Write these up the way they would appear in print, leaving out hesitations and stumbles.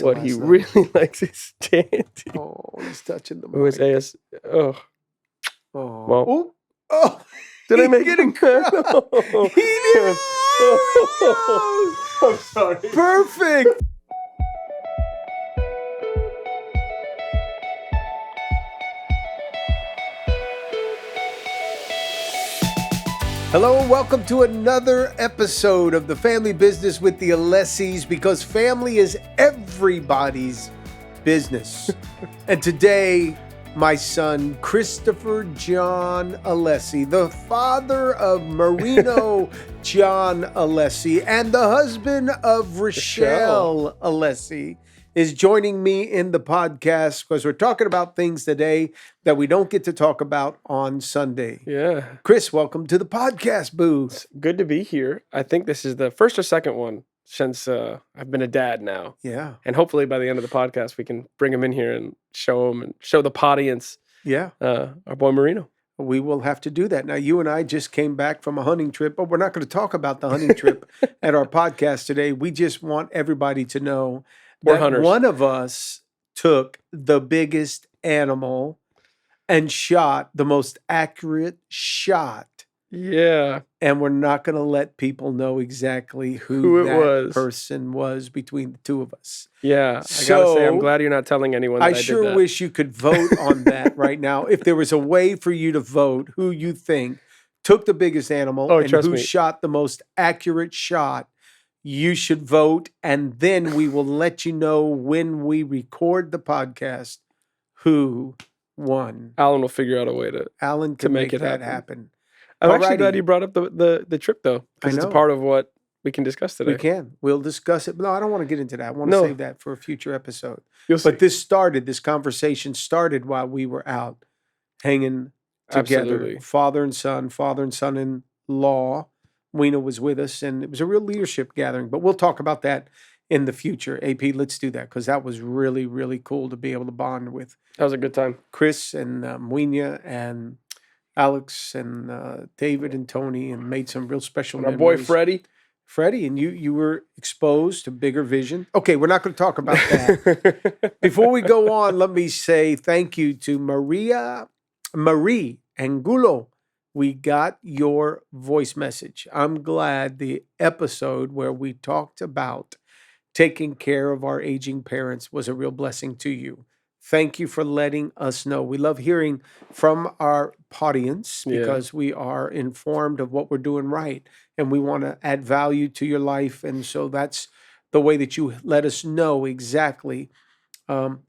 What he really likes is dancing. Oh, he's touching the mic. It was AS. Oh. Oh. Well. Oh. Did I make it? it? No. He did. I'm sorry. Perfect. Hello and welcome to another episode of the Family Business with the Alessis, because family is everybody's business. And today, my son, Christopher John Alessi, the father of Marino John Alessi, and the husband of Rochelle Alessi, is joining me in the podcast because we're talking about things today that we don't get to talk about on Sunday. Yeah. Chris, welcome to the podcast booth. It's good to be here. I think this is the first or second one since I've been a dad now. Yeah. And hopefully by the end of the podcast, we can bring him in here and show the Podience. Yeah. Our boy Marino. We will have to do that. Now, you and I just came back from a hunting trip, but we're not going to talk about the hunting trip at our podcast today. We just want everybody to know We're that hunters. one of us took the biggest animal and shot the most accurate shot. Yeah. And we're not going to let people know exactly Who it that was. person was between the two of us. Yeah. I gotta So, say, I'm glad you're not telling anyone that I did sure that. wish you could vote on that right now. If there was a way for you to vote who you think took the biggest animal and trust who me. shot the most accurate shot, you should vote. And then we will let you know when we record the podcast who won. Alan will figure out a way to. Alan can make that happen. I'm actually Alrighty. glad you brought up the trip though, because it's a know. part of what we can discuss today. We can. We'll discuss it. No, I don't want to get into that. I want to No. save that for a future episode. You'll see. But this conversation started while we were out hanging together. Absolutely. Father and son-in-law. Weena was with us, and it was a real leadership gathering. But we'll talk about that in the future. AP, let's do that, because that was really, really cool to be able to bond with That was a good time. Chris and Weena and Alex and David and Tony, and made some real special And our boy memories. Freddie. And you were exposed to bigger vision. Okay, we're not going to talk about that. Before we go on, let me say thank you to Marie Angulo. We got your voice message. I'm glad the episode where we talked about taking care of our aging parents was a real blessing to you. Thank you for letting us know. We love hearing from our audience because we are informed of what we're doing right, and we want to add value to your life. And so that's the way that you let us know exactly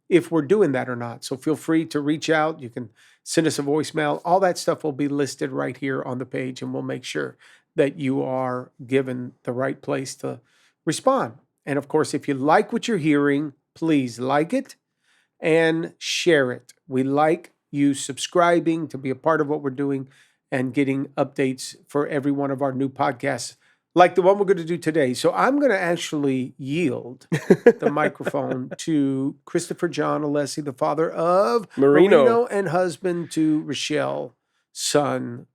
if we're doing that or not. So feel free to reach out. You can send us a voicemail. All that stuff will be listed right here on the page, and we'll make sure that you are given the right place to respond. And of course, if you like what you're hearing, please like it and share it. We like you subscribing to be a part of what we're doing and getting updates for every one of our new podcasts, like the one we're going to do today. So I'm going to actually yield the microphone to Christopher John Alessi, the father of Marino and husband to Rochelle, son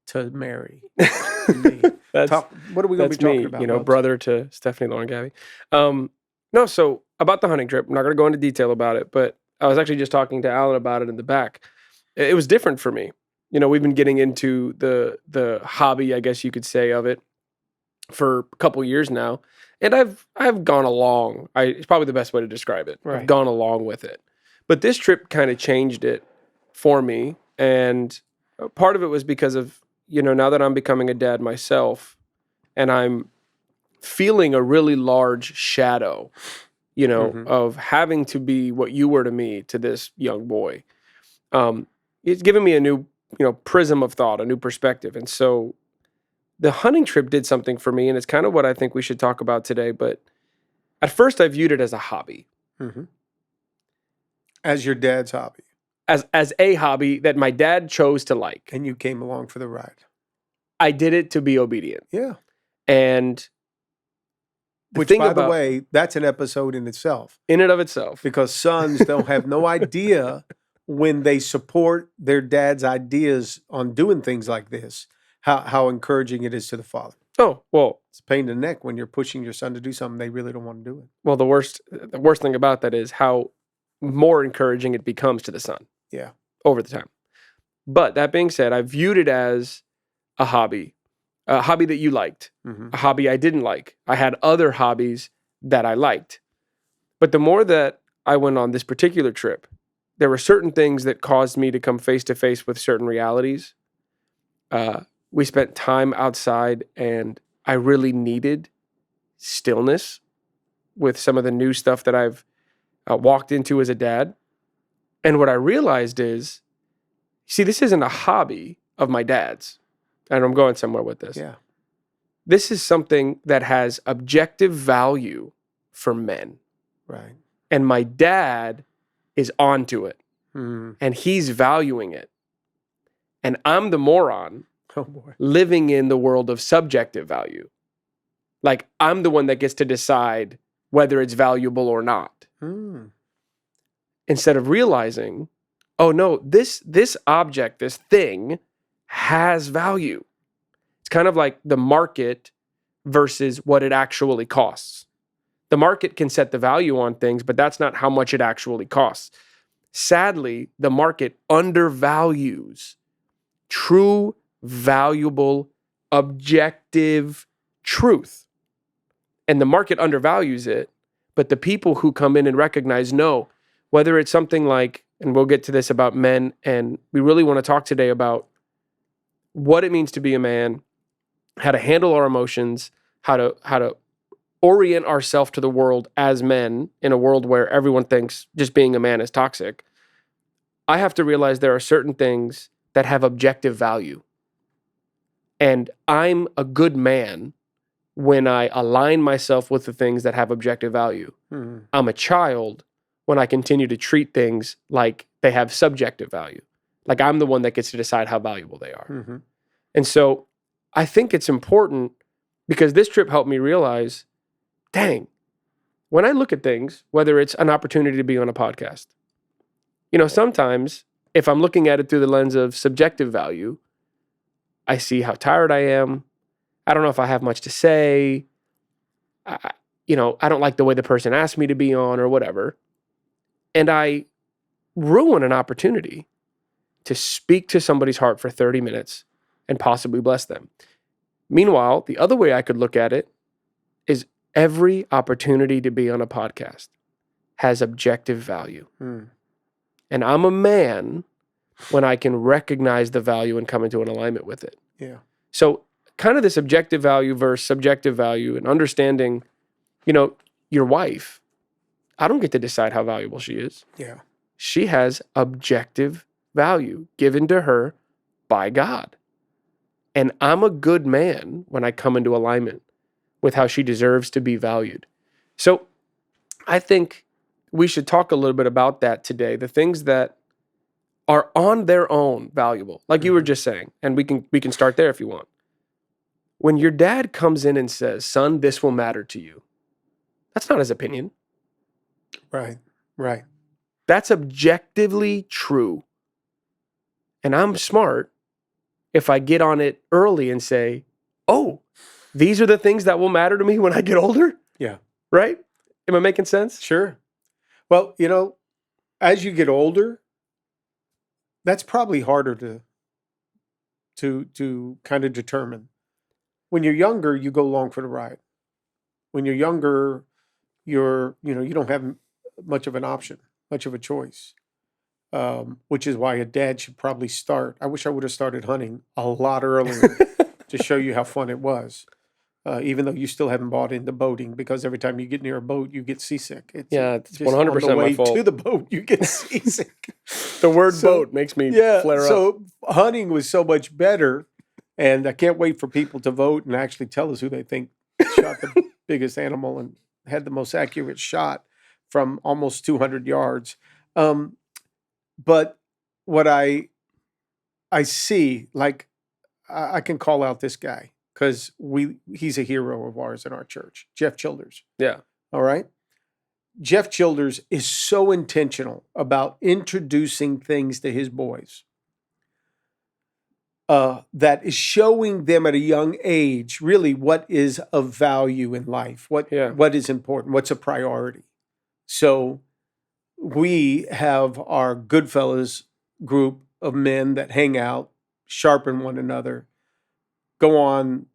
to Mary. What are we going to be talking about? Brother to Stephanie, Lauren, Gabby. No, so about the hunting trip, I'm not going to go into detail about it, but I was actually just talking to Alan about it in the back. It was different for me. We've been getting into the hobby, I guess you could say, of it for a couple years now, and I've gone along. It's probably the best way to describe it. Right. I've gone along with it, but this trip kind of changed it for me, and part of it was because of now that I'm becoming a dad myself, and I'm feeling a really large shadow, of having to be what you were to me, to this young boy. It's given me a new, prism of thought, a new perspective. And so the hunting trip did something for me, and it's kind of what I think we should talk about today. But at first I viewed it as a hobby. Mm-hmm. As your dad's hobby. As a hobby that my dad chose to like. And you came along for the ride. I did it to be obedient. Yeah. And which, by the way, that's an episode in itself. In and of itself. Because sons don't have no idea when they support their dad's ideas on doing things like this, how encouraging it is to the father. Oh, well, It's a pain in the neck when you're pushing your son to do something they really don't want to do it. well, the worst thing about that is how more encouraging it becomes to the son. Yeah. Over the time. But that being said, I viewed it as a hobby that you liked, a hobby I didn't like. I had other hobbies that I liked. But the more that I went on this particular trip, there were certain things that caused me to come face to face with certain realities. We spent time outside, and I really needed stillness with some of the new stuff that I've walked into as a dad. And what I realized is, see, this isn't a hobby of my dad's, and I'm going somewhere with this. Yeah. This is something that has objective value for men. Right. And my dad is onto it, Mm. and he's valuing it. And I'm the moron Oh, boy. living in the world of subjective value. Like, I'm the one that gets to decide whether it's valuable or not. Mm. Instead of realizing, oh no, this object, this thing has value. It's kind of like the market versus what it actually costs. The market can set the value on things, but that's not how much it actually costs. Sadly, the market undervalues true, valuable, objective truth. And the market undervalues it, but the people who come in and recognize, no, whether it's something like, and we'll get to this about men, and we really want to talk today about what it means to be a man, how to handle our emotions, how to orient ourselves to the world as men in a world where everyone thinks just being a man is toxic. I have to realize there are certain things that have objective value. And I'm a good man when I align myself with the things that have objective value. Mm. I'm a child when I continue to treat things like they have subjective value. Like I'm the one that gets to decide how valuable they are. Mm-hmm. And so I think it's important because this trip helped me realize, dang, when I look at things, whether it's an opportunity to be on a podcast, sometimes if I'm looking at it through the lens of subjective value, I see how tired I am. I don't know if I have much to say. I don't like the way the person asked me to be on or whatever. And I ruin an opportunity to speak to somebody's heart for 30 minutes and possibly bless them. Meanwhile, the other way I could look at it is every opportunity to be on a podcast has objective value. Mm. And I'm a man when I can recognize the value and come into an alignment with it. Yeah. So kind of this objective value versus subjective value and understanding, your wife, I don't get to decide how valuable she is. Yeah. She has objective value given to her by God. And I'm a good man when I come into alignment with how she deserves to be valued. So I think we should talk a little bit about that today. The things that are on their own valuable, like you were just saying, and we can start there if you want. When your dad comes in and says, "Son, this will matter to you," that's not his opinion. Right. Right. That's objectively true. And I'm smart if I get on it early and say, "Oh, these are the things that will matter to me when I get older." Yeah. Right? Am I making sense? Sure. Well, as you get older, that's probably harder to kind of determine. When you're younger, you go along for the ride. When you're younger, you don't have much of an option, much of a choice, which is why a dad should probably start. I wish I would have started hunting a lot earlier to show you how fun it was, even though you still haven't bought into boating, because every time you get near a boat, you get seasick. It's just 100% on the way my fault. to the boat, you get seasick. The word boat makes me flare up. So hunting was so much better, and I can't wait for people to vote and actually tell us who they think shot the biggest animal and had the most accurate shot from almost 200 yards. But what I see, like, I can call out this guy because he's a hero of ours in our church, Jeff Childers. Yeah. All right. Jeff Childers is so intentional about introducing things to his boys. that is showing them at a young age really what is of value in life, what is important, what's a priority. So we have our Goodfellas group of men that hang out, sharpen one another, go on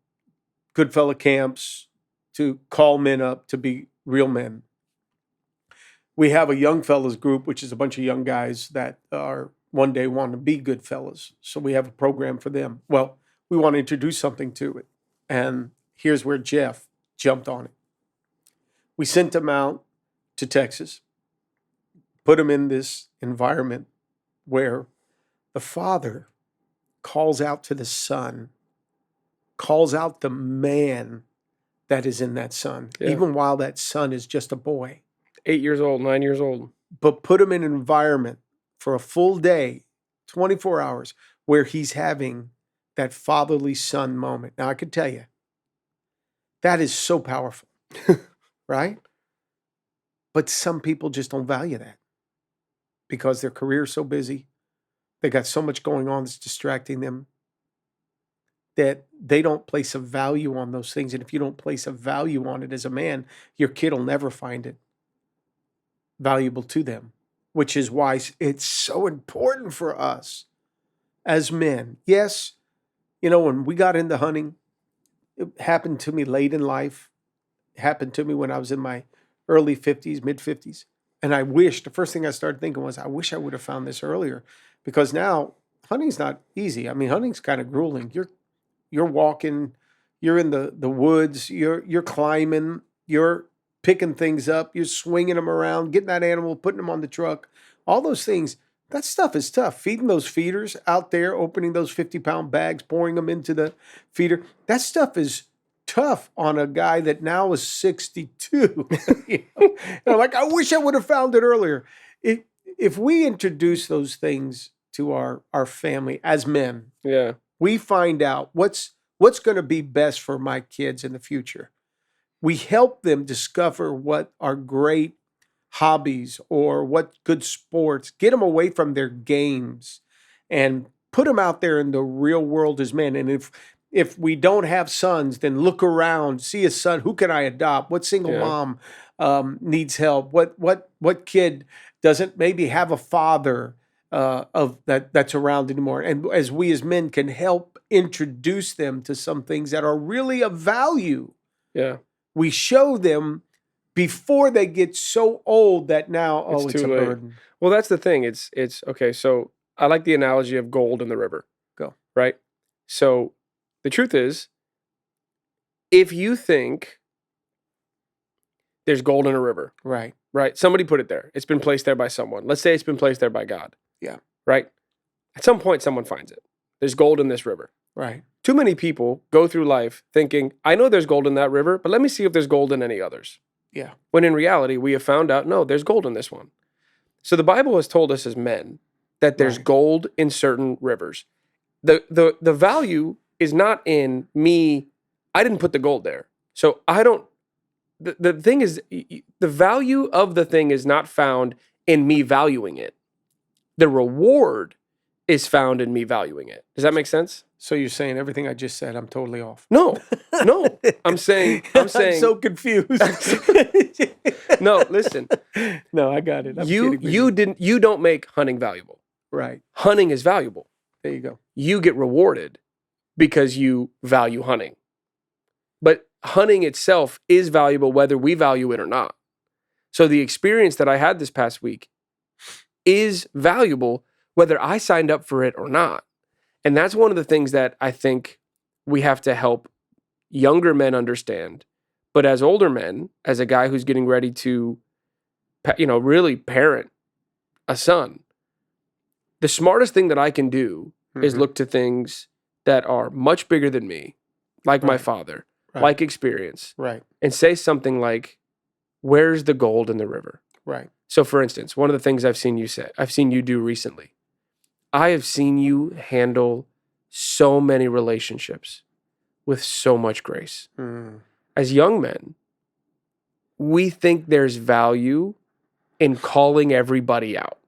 Goodfella camps to call men up to be real men. We have a young fellas group, which is a bunch of young guys that are one day want to be good fellas. So we have a program for them. Well, we want to introduce something to it. And here's where Jeff jumped on it. We sent him out to Texas, put him in this environment where the father calls out to the son, calls out the man that is in that son, even while that son is just a boy. 8 years old, 9 years old. But put him in an environment for a full day, 24 hours, where he's having that fatherly son moment. Now, I can tell you, that is so powerful, right? But some people just don't value that because their career's so busy. They got so much going on that's distracting them that they don't place a value on those things. And if you don't place a value on it as a man, your kid will never find it valuable to them, which is why it's so important for us as men. Yes, when we got into hunting, it happened to me late in life. It happened to me when I was in my early 50s, mid 50s. And the first thing I started thinking was, I wish I would have found this earlier, because now hunting's not easy. I mean, hunting's kind of grueling. You're walking, you're in the woods, you're climbing, you're picking things up, you're swinging them around, getting that animal, putting them on the truck, all those things. That stuff is tough. Feeding those feeders out there, opening those 50-pound bags, pouring them into the feeder. That stuff is tough on a guy that now is 62. And I'm like, I wish I would have found it earlier. If we introduce those things to our family as men, we find out what's going to be best for my kids in the future. We help them discover what are great hobbies or what good sports, get them away from their games and put them out there in the real world as men. And if we don't have sons, then look around, see a son, who can I adopt? What single mom needs help? What kid doesn't maybe have a father of that's around anymore? And as we as men can help introduce them to some things that are really of value. Yeah. We show them before they get so old that now, it's a burden. Well, that's the thing. It's okay. So I like the analogy of gold in the river. Go. Right? So the truth is, if you think there's gold in a river. Right. Right? Somebody put it there. It's been placed there by someone. Let's say it's been placed there by God. Yeah. Right? At some point, someone finds it. There's gold in this river. Right. Too many people go through life thinking, I know there's gold in that river, but let me see if there's gold in any others. Yeah. When in reality, we have found out, no, there's gold in this one. So the Bible has told us as men that there's gold in certain rivers. The value is not in me. I didn't put the gold there. So I don't, the thing is, the value of the thing is not found in me valuing it. The reward is found in me valuing it. Does that make sense? So you're saying everything I just said, I'm totally off. No. I'm saying I'm so confused. No, listen. No, I got it. You don't make hunting valuable. Right. Hunting is valuable. There you go. You get rewarded because you value hunting. But hunting itself is valuable whether we value it or not. So the experience that I had this past week is valuable whether I signed up for it or not. And that's one of the things that I think we have to help younger men understand. But as older men, as a guy who's getting ready to, really parent a son, the smartest thing that I can do is look to things that are much bigger than me, like my father, like experience, and say something like, where's the gold in the river? Right. So for instance, one of the things I've seen you do recently, I have seen you handle so many relationships with so much grace. As young men, we think there's value in calling everybody out,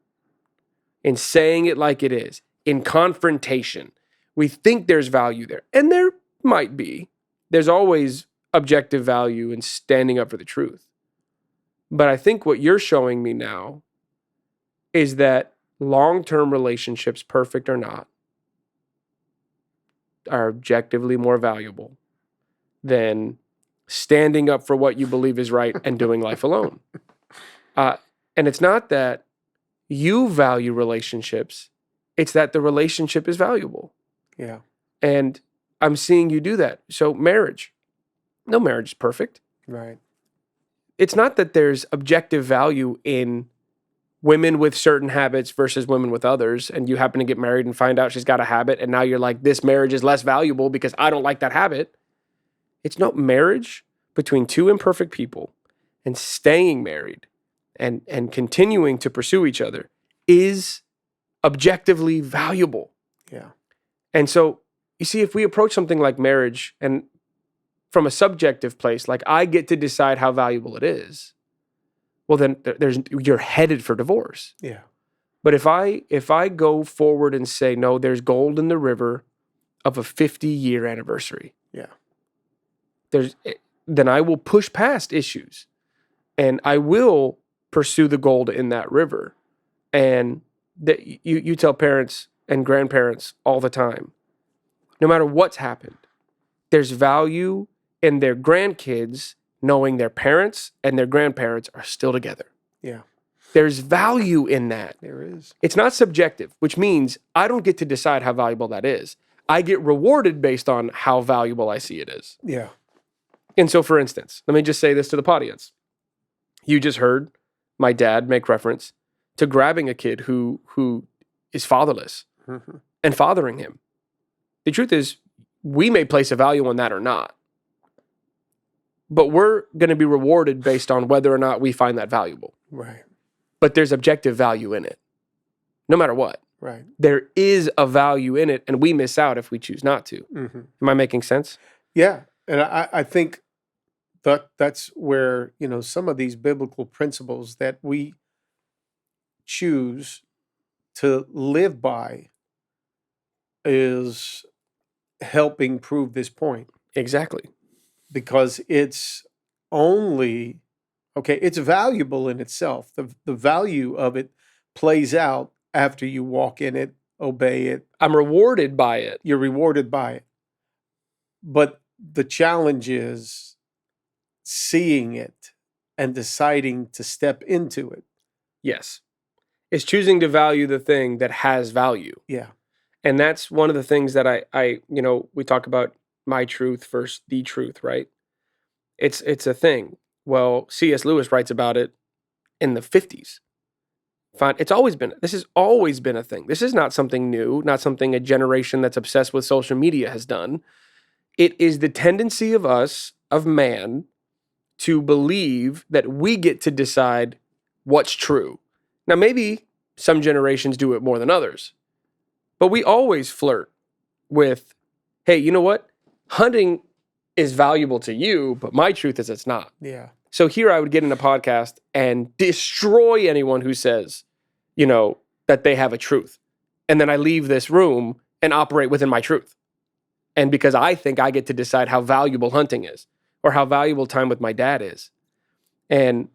in saying it like it is, in confrontation. We think there's value there. And there might be. There's always objective value in standing up for the truth. But I think what you're showing me now is that long-term relationships, perfect or not, are objectively more valuable than standing up for what you believe is right and doing life alone. And it's not that you value relationships, it's that the relationship is valuable. Yeah. And I'm seeing you do that. So marriage. No marriage is perfect. Right. It's not that there's objective value in women with certain habits versus women with others, and you happen to get married and find out she's got a habit, and now you're like, this marriage is less valuable because I don't like that habit. It's not marriage between two imperfect people and staying married and continuing to pursue each other is objectively valuable. Yeah. And so, you see, if we approach something like marriage and from a subjective place, like I get to decide how valuable it is, well, then you're headed for divorce. Yeah. But if I go forward and say, no, there's gold in the river of a 50-year anniversary. Yeah. Then I will push past issues and I will pursue the gold in that river. And that you tell parents and grandparents all the time, no matter what's happened, there's value in their grandkids knowing their parents and their grandparents are still together. Yeah. There's value in that. There is. It's not subjective, which means I don't get to decide how valuable that is. I get rewarded based on how valuable I see it is. Yeah. And so, for instance, let me just say this to the Podience. You just heard my dad make reference to grabbing a kid who is fatherless and fathering him. The truth is, we may place a value on that or not. But we're going to be rewarded based on whether or not we find that valuable. Right. But there's objective value in it, no matter what. Right. There is a value in it, and we miss out if we choose not to. Mm-hmm. Am I making sense? Yeah. And I think that's where, some of these biblical principles that we choose to live by is helping prove this point. Exactly. Because it's only, it's valuable in itself. The value of it plays out after you walk in it, obey it. I'm rewarded by it. You're rewarded by it. But the challenge is seeing it and deciding to step into it. Yes. It's choosing to value the thing that has value. Yeah. And that's one of the things that I we talk about my truth versus the truth, right? It's a thing. Well, C.S. Lewis writes about it in the 50s. Fine. This has always been a thing. This is not something new, not something a generation that's obsessed with social media has done. It is the tendency of man, to believe that we get to decide what's true. Now, maybe some generations do it more than others, but we always flirt with, hey, you know what? Hunting is valuable to you, but my truth is it's not. Yeah. So here I would get in a podcast and destroy anyone who says, that they have a truth. And then I leave this room and operate within my truth. And because I think I get to decide how valuable hunting is or how valuable time with my dad is. And,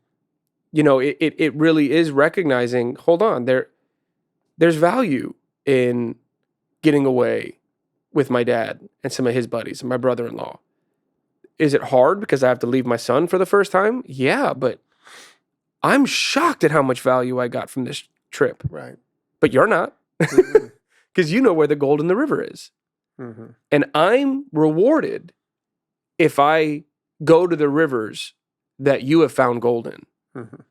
it really is recognizing, hold on, there's value in getting away with my dad and some of his buddies and my brother-in-law. Is it hard because I have to leave my son for the first time? Yeah, but I'm shocked at how much value I got from this trip. Right. But you're not, because you know where the gold in the river is. Mm-hmm. And I'm rewarded if I go to the rivers that you have found gold in. Mm-hmm.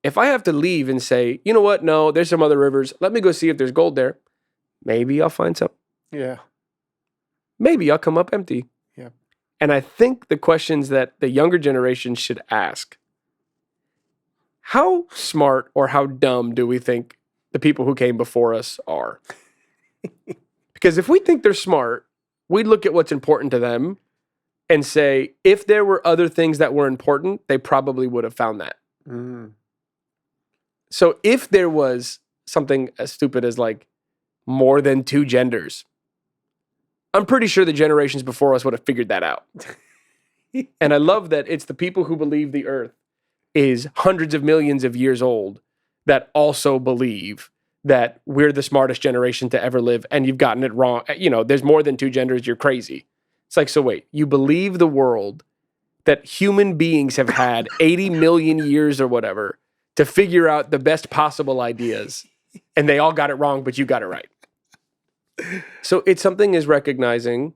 If I have to leave and say, you know what, no, there's some other rivers, let me go see if there's gold there, maybe I'll find some. Yeah. Maybe I'll come up empty. Yeah. And I think the questions that the younger generation should ask, how smart or how dumb do we think the people who came before us are? Because if we think they're smart, we look at what's important to them and say, if there were other things that were important, they probably would have found that. Mm. So if there was something as stupid as like more than two genders, I'm pretty sure the generations before us would have figured that out. And I love that it's the people who believe the earth is hundreds of millions of years old that also believe that we're the smartest generation to ever live, and you've gotten it wrong. You know, there's more than two genders, you're crazy. It's like, so wait, you believe the world that human beings have had 80 million years or whatever to figure out the best possible ideas, and they all got it wrong, but you got it right. So it's something is recognizing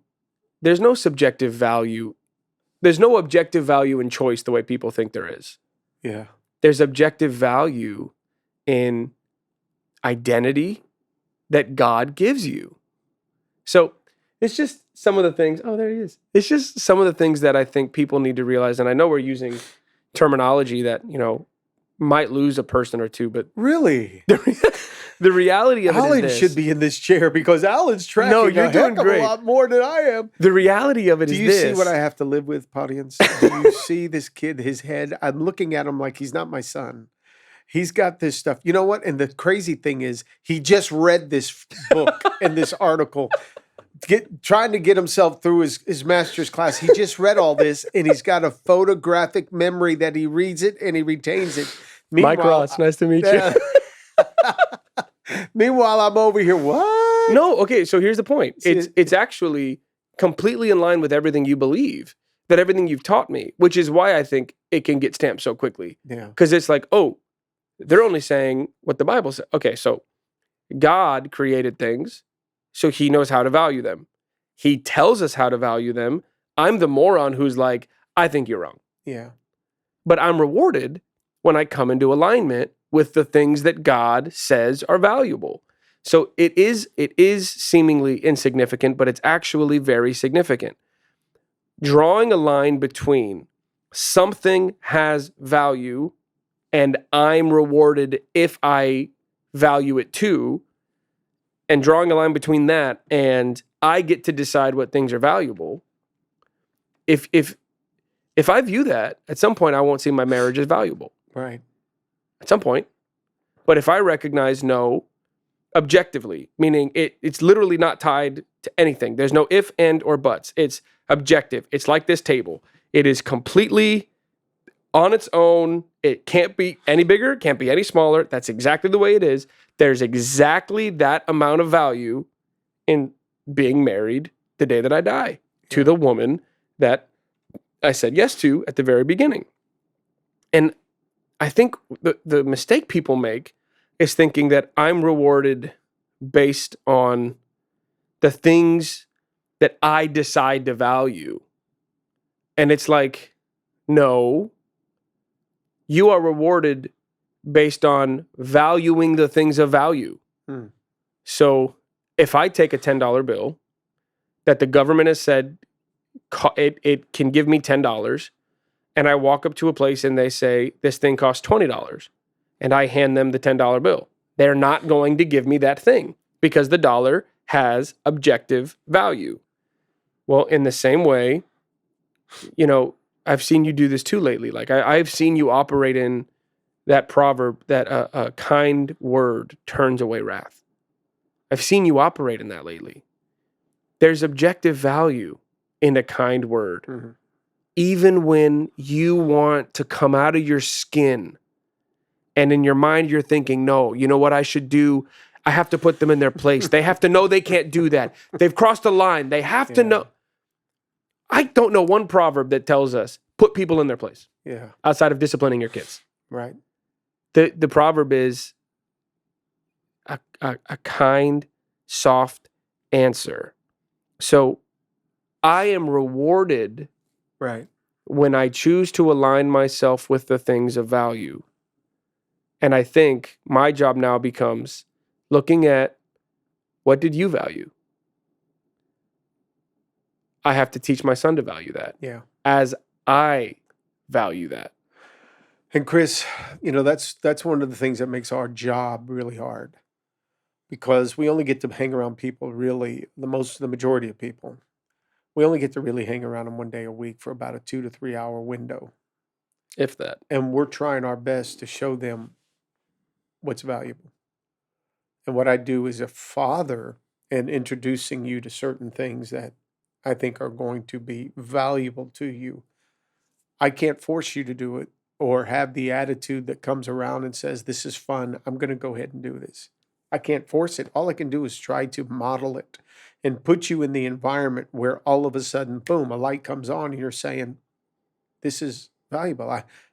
there's no subjective value. There's no objective value in choice the way people think there is. Yeah. There's objective value in identity that God gives you. So it's just some of the things. Oh, there he is. It's just some of the things that I think people need to realize. And I know we're using terminology that, you know, might lose a person or two, but Really? the reality of it Alan is this. should be in this chair because Alan's tracking No, you're a doing heck of great. a lot more than I am. The reality of it Do is you this. see what I have to live with, Podience? Do you see this kid, his head? I'm looking at him like he's not my son. He's got this stuff. You know what? And the crazy thing is, he just read this book and this article, trying to get himself through his master's class. He just read all this, and he's got a photographic memory that he reads it and he retains it. Mike Ross, nice to meet you. Meanwhile, I'm over here. What? No, okay, so here's the point. It's actually completely in line with everything you believe, that everything you've taught me, which is why I think it can get stamped so quickly. Yeah. Because it's like, oh, they're only saying what the Bible says. Okay, so God created things, so he knows how to value them. He tells us how to value them. I'm the moron who's like, I think you're wrong. Yeah. But I'm rewarded when I come into alignment with the things that God says are valuable. So it is seemingly insignificant, but it's actually very significant. Drawing a line between something has value and I'm rewarded if I value it too, and drawing a line between that and I get to decide what things are valuable. If I view that, at some point I won't see my marriage as valuable. Right. At some point. But if I recognize no, objectively, meaning it's literally not tied to anything. There's no if, and, or buts. It's objective. It's like this table. It is completely on its own. It can't be any bigger, can't be any smaller. That's exactly the way it is. There's exactly that amount of value in being married the day that I die to the woman that I said yes to at the very beginning. And I think the mistake people make is thinking that I'm rewarded based on the things that I decide to value. And it's like, no, you are rewarded based on valuing the things of value. So if I take a $10 bill that the government has said it can give me $10, and I walk up to a place and they say, this thing costs $20, and I hand them the $10 bill, they're not going to give me that thing because the dollar has objective value. Well, in the same way, you know, I've seen you do this too lately. Like I've seen you operate in that proverb that a kind word turns away wrath. I've seen you operate in that lately. There's objective value in a kind word. Mm-hmm. Even when you want to come out of your skin and in your mind you're thinking, no, you know what I should do? I have to put them in their place. They have to know they can't do that. They've crossed the line. They have to know. I don't know one proverb that tells us put people in their place. Yeah. Outside of disciplining your kids. Right. The proverb is a kind, soft answer. So I am rewarded when I choose to align myself with the things of value. And I think my job now becomes looking at what did you value? I have to teach my son to value that. Yeah. As I value that. And Chris, you know, that's one of the things that makes our job really hard. Because we only get to hang around people really, the majority of people. We only get to really hang around them one day a week for about a 2 to 3 hour window. If that. And we're trying our best to show them what's valuable. And what I do as a father and introducing you to certain things that I think are going to be valuable to you. I can't force you to do it or have the attitude that comes around and says, this is fun, I'm going to go ahead and do this. I can't force it. All I can do is try to model it and put you in the environment where all of a sudden, boom, a light comes on and you're saying, this is valuable.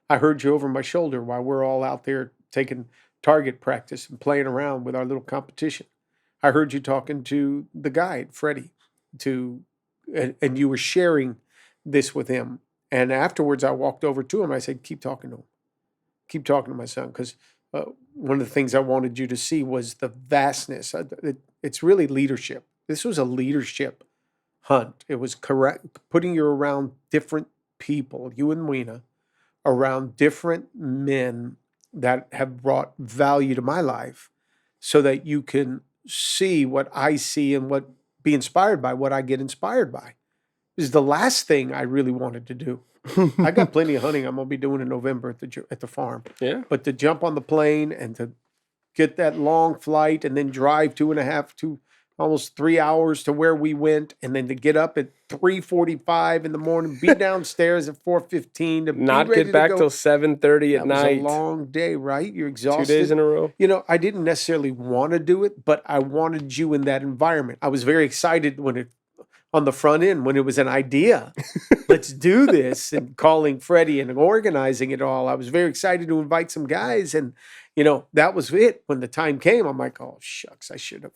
I heard you over my shoulder while we're all out there taking target practice and playing around with our little competition. I heard you talking to the guide, Freddie, and you were sharing this with him. And afterwards, I walked over to him. I said, keep talking to him. Keep talking to my son. Because one of the things I wanted you to see was the vastness. It's really leadership. This was a leadership hunt. It was correct, putting you around different people, you and Weena, around different men that have brought value to my life so that you can see what I see and be inspired by what I get inspired by. This is the last thing I really wanted to do. I got plenty of hunting I'm going to be doing in November at the farm. Yeah. But to jump on the plane and to get that long flight and then drive 2.5 to almost 3 hours to where we went, and then to get up at 3:45 in the morning, be downstairs at 4:15, to Not be ready get back to go till 7:30 at night. It was a long day, right? You're exhausted. 2 days in a row. I didn't necessarily want to do it, but I wanted you in that environment. I was very excited on the front end when it was an idea. Let's do this, and calling Freddie and organizing it all. I was very excited to invite some guys, and that was it. When the time came, I'm like, oh shucks, I should have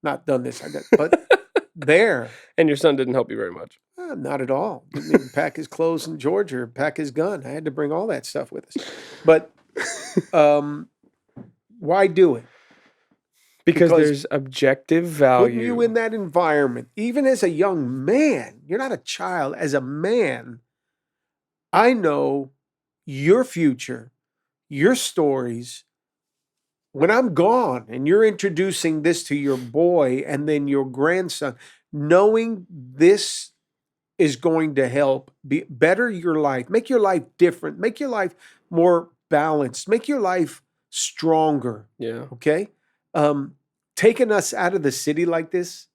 not done this. But there. And your son didn't help you very much. Not at all. Didn't even pack his clothes in Georgia or pack his gun. I had to bring all that stuff with us. But why do it? Because there's objective value. Putting you in that environment, even as a young man, you're not a child. As a man, I know your future, your stories. When I'm gone and you're introducing this to your boy and then your grandson, knowing this is going to help better your life, make your life different, make your life more balanced, make your life stronger. Yeah. Okay? Taking us out of the city like this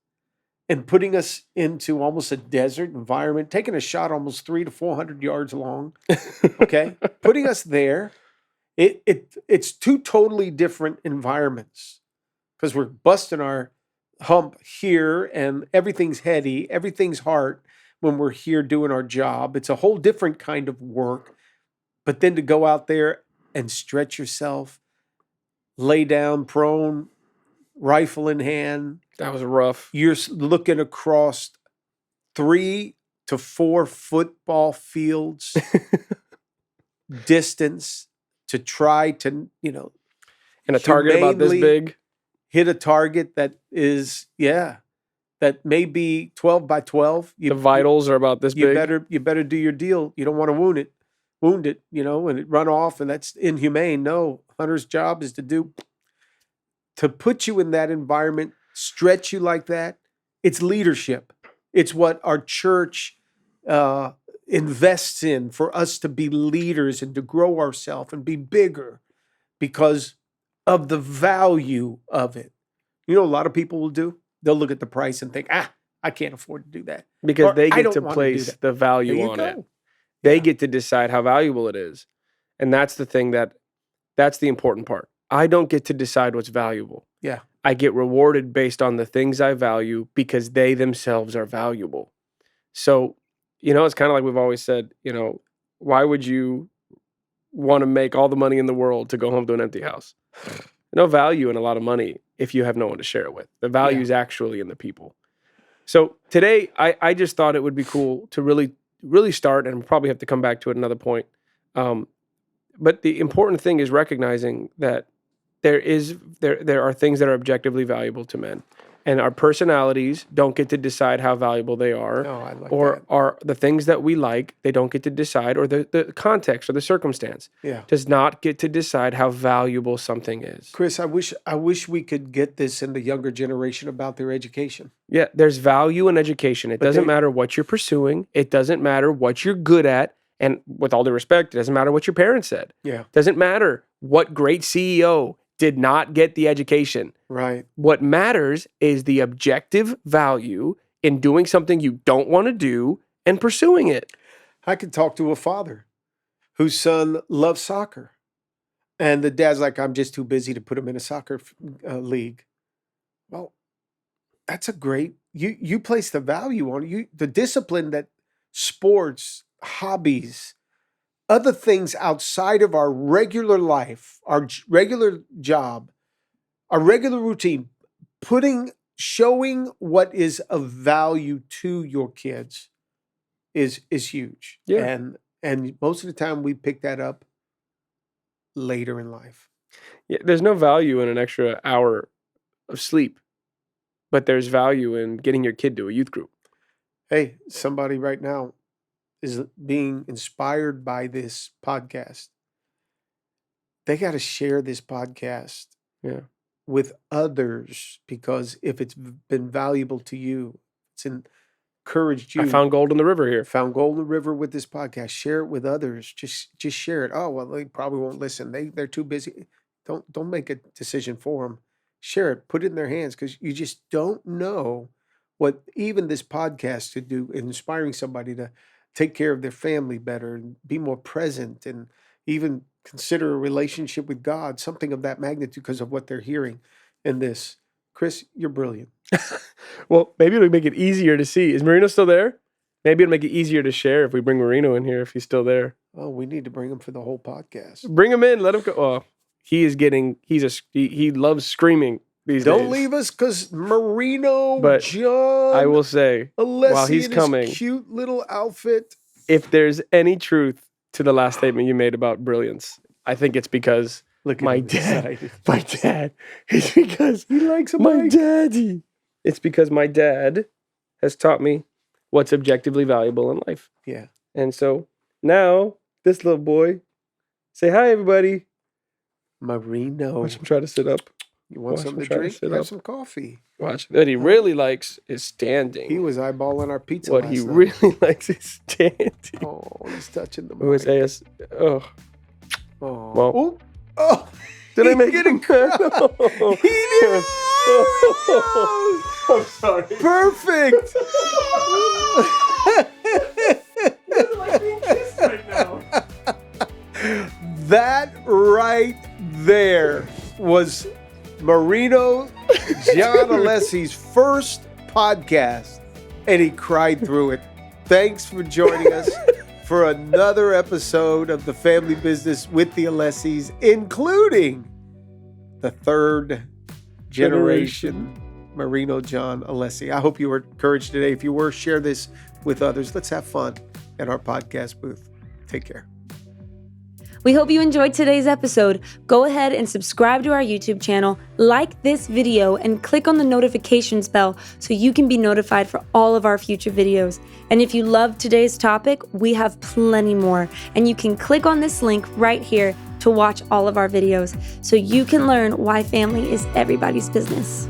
and putting us into almost a desert environment, taking a shot almost 300 to 400 yards long, okay? Putting us there. It's two totally different environments because we're busting our hump here and everything's heady, everything's hard when we're here doing our job. It's a whole different kind of work. But then to go out there and stretch yourself, lay down prone, rifle in hand. That was rough. You're looking across 3 to 4 football fields distance to try to, and a target about this big. Hit a target that is, that may be 12 by 12. The vitals are about this big. You better do your deal. You don't want to wound it, and it run off, and that's inhumane. No, hunter's job is to put you in that environment, stretch you like that. It's leadership. It's what our church invests in for us to be leaders and to grow ourselves and be bigger because of the value of it. A lot of people will do? They'll look at the price and think, I can't afford to do that. Because they get to place the value on it. They get to decide how valuable it is. And that's the thing that's the important part. I don't get to decide what's valuable. Yeah. I get rewarded based on the things I value because they themselves are valuable. So, it's kind of like we've always said, why would you want to make all the money in the world to go home to an empty house? No value in a lot of money if you have no one to share it with. The value is actually in the people. So today, I just thought it would be cool to really, really start, and we'll probably have to come back to it at another point. But the important thing is recognizing that there are things that are objectively valuable to men. And our personalities don't get to decide how valuable they are. No, I like or that. Are the things that we like, they don't get to decide, or the context or the circumstance does not get to decide how valuable something is. Chris, I wish we could get this in the younger generation about their education. Yeah, there's value in education. It doesn't matter what you're pursuing. It doesn't matter what you're good at. And with all due respect, it doesn't matter what your parents said. Yeah. It doesn't matter what great CEO did not get the education. Right. What matters is the objective value in doing something you don't want to do and pursuing it. I could talk to a father whose son loves soccer. And the dad's like, I'm just too busy to put him in a soccer league. Well, that's a great, you place the value on you, the discipline that sports, hobbies, other things outside of our regular life, our regular job, our regular routine, showing what is of value to your kids is huge. Yeah. And most of the time we pick that up later in life. Yeah, there's no value in an extra hour of sleep, but there's value in getting your kid to a youth group. Hey, somebody right now is being inspired by this podcast. They got to share this podcast with others, because if it's been valuable to you, it's encouraged you. I found gold in the river here. Found gold in the river with this podcast. Share it with others. Just share it. Oh, well, they probably won't listen. They're too busy. Don't make a decision for them. Share it. Put it in their hands, because you just don't know what even this podcast could do in inspiring somebody to take care of their family better and be more present, and even consider a relationship with God, something of that magnitude, because of what they're hearing in this. Chris, you're brilliant. Well, maybe it'll make it easier to see. Is Marino still there? Maybe it'll make it easier to share if we bring Marino in here, if he's still there. Oh, we need to bring him for the whole podcast. Bring him in. Let him go. Oh, he loves screaming these days. Don't leave us, because Marino, But John, I will say, Alessi while he's in coming, his cute little outfit. if there's any truth to the last statement you made about brilliance, I think it's because Look at my him dad, excited. it's because He likes a my mic. daddy. It's because my dad has taught me what's objectively valuable in life. Yeah. And so now this little boy, say hi, everybody. Marino. Watch him try to sit up. You want Watch him something to try to drink? sit Have up. some coffee. Watch. What he really likes is standing. He was eyeballing our pizza What last he night. really likes is standing. Oh, he's touching the It was mic. Oh. Oh. Well, Ooh. Oh. did I He's make getting him crowd. No. He did. I'm sorry. Perfect. That right there was Marino John Alessi's first podcast, and he cried through it. Thanks for joining us for another episode of The Family Business with the Alessis, including the third generation Marino John Alessi. I hope you were encouraged today. If you were, share this with others. Let's have fun at our podcast booth. Take care. We hope you enjoyed today's episode. Go ahead and subscribe to our YouTube channel, like this video, and click on the notifications bell so you can be notified for all of our future videos. And if you loved today's topic, we have plenty more. And you can click on this link right here to watch all of our videos so you can learn why family is everybody's business.